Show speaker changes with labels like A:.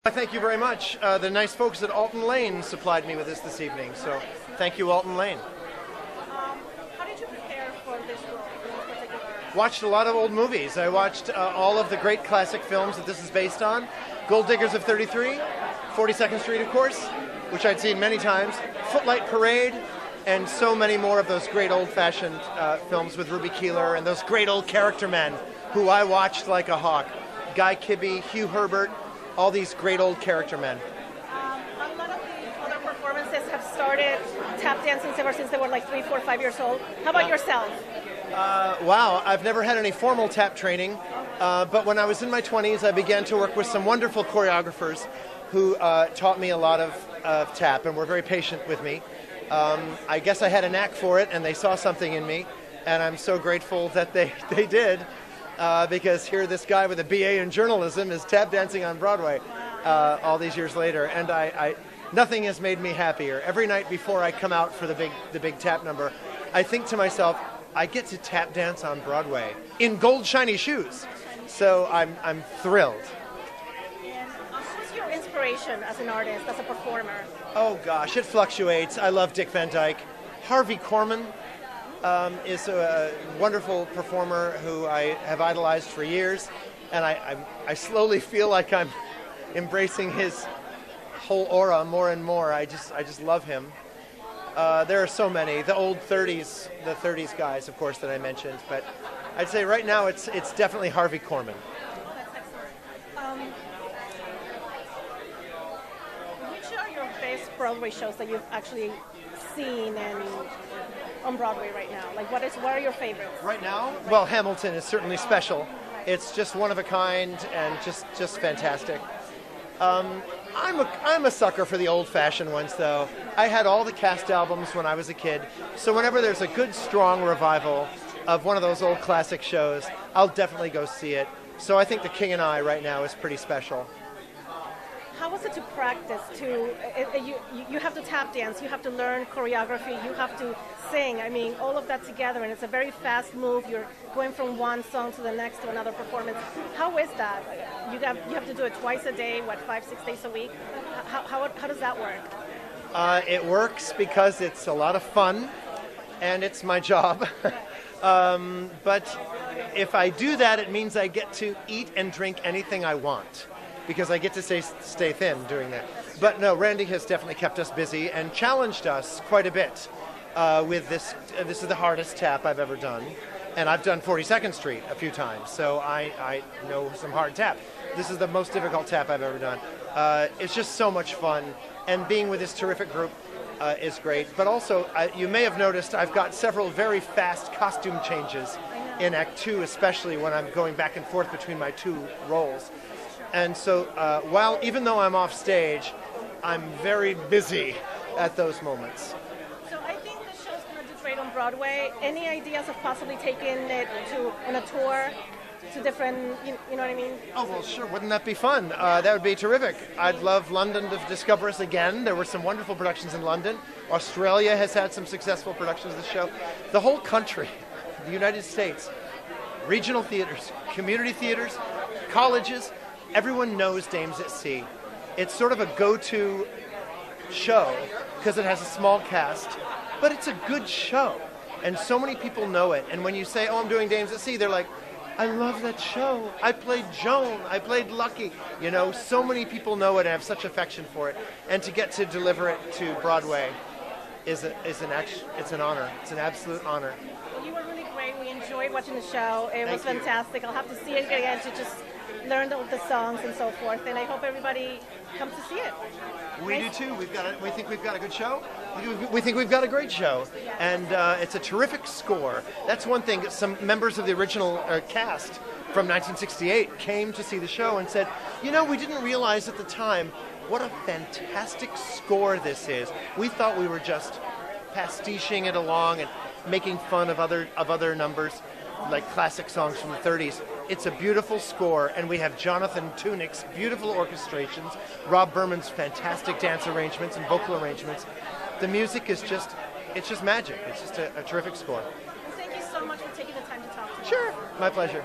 A: Thank you very much. The nice folks at Alton Lane supplied me with this evening, so thank you, Alton Lane.
B: How did you prepare for this role in particular?
A: Watched a lot of old movies. I watched all of the great classic films that this is based on. Gold Diggers of 33, 42nd Street, of course, which I'd seen many times, Footlight Parade, and so many more of those great old-fashioned films with Ruby Keeler and those great old character men who I watched like a hawk. Guy Kibbe, Hugh Herbert, all these great old character men.
B: A lot of the other performances have started tap dancing ever since they were like 3, 4, 5 years old. How about yourself?
A: Wow, I've never had any formal tap training, but when I was in my 20s, I began to work with some wonderful choreographers who taught me a lot of tap and were very patient with me. I guess I had a knack for it, and they saw something in me, and I'm so grateful that they did. Because here this guy with a BA in journalism is tap dancing on Broadway all these years later, and nothing has made me happier. Every night before I come out for the big tap number, I think to myself, I get to tap dance on Broadway in gold shiny shoes, so I'm thrilled.
B: And who's your inspiration as an artist, as a performer?
A: Oh gosh, it fluctuates. I love Dick Van Dyke. Harvey Korman is a wonderful performer who I have idolized for years, and I slowly feel like I'm embracing his whole aura more and more. I just love him. There are so many. The old 30s, the 30s guys, of course, that I mentioned, but I'd say right now it's definitely Harvey Korman.
B: That's excellent. Which are your best Broadway shows that you've actually seen and on Broadway right now? Like, what are your favorites?
A: Right now? Well, Hamilton is certainly special. It's just one of a kind and just fantastic. I'm a sucker for the old-fashioned ones, though. I had all the cast albums when I was a kid, so whenever there's a good, strong revival of one of those old classic shows, I'll definitely go see it. So I think The King and I right now is pretty special.
B: How was it to practice? You have to tap dance, you have to learn choreography, you have to sing. I mean, all of that together, and it's a very fast move. You're going from one song to the next to another performance. How is that? You have to do it twice a day, 5, 6 days a week? How does that work?
A: It works because it's a lot of fun, and it's my job. But if I do that, it means I get to eat and drink anything I want, because I get to stay thin doing that. But no, Randy has definitely kept us busy and challenged us quite a bit with this. This is the hardest tap I've ever done. And I've done 42nd Street a few times, so I know some hard tap. This is the most difficult tap I've ever done. It's just so much fun, and being with this terrific group is great. But also, you may have noticed I've got several very fast costume changes in Act 2, especially when I'm going back and forth between my two roles. And so, even though I'm off stage, I'm very busy at those moments.
B: So I think the show's going to do great on Broadway. Any ideas of possibly taking it on a tour to different, you know what I mean?
A: Oh, well, sure. Wouldn't that be fun? That would be terrific. I'd love London to discover us again. There were some wonderful productions in London. Australia has had some successful productions of the show. The whole country, the United States, regional theaters, community theaters, colleges, everyone knows Dames at Sea. It's sort of a go-to show because it has a small cast, but it's a good show, and so many people know it. And when you say, "Oh, I'm doing Dames at Sea," they're like, "I love that show. I played Joan. I played Lucky." You know, so many people know it and have such affection for it. And to get to deliver it to Broadway is an honor. It's an absolute honor.
B: Well, you were really great. We enjoyed watching the show. It was fantastic. I'll have to see it again to just learn all the songs and so forth. And I hope everybody comes to see it.
A: We do too. We think we've got a good show. We think we've got a great show, and it's a terrific score. That's one thing. Some members of the original cast from 1968 came to see the show and said, "You know, we didn't realize at the time what a fantastic score this is. We thought we were just pastiching it along and making fun of other numbers, like classic songs from the 30s. It's a beautiful score, and we have Jonathan Tunick's beautiful orchestrations, Rob Berman's fantastic dance arrangements and vocal arrangements. The music is just magic. It's just a terrific score."
B: Thank you so much for taking the time to talk to me.
A: Sure, my pleasure.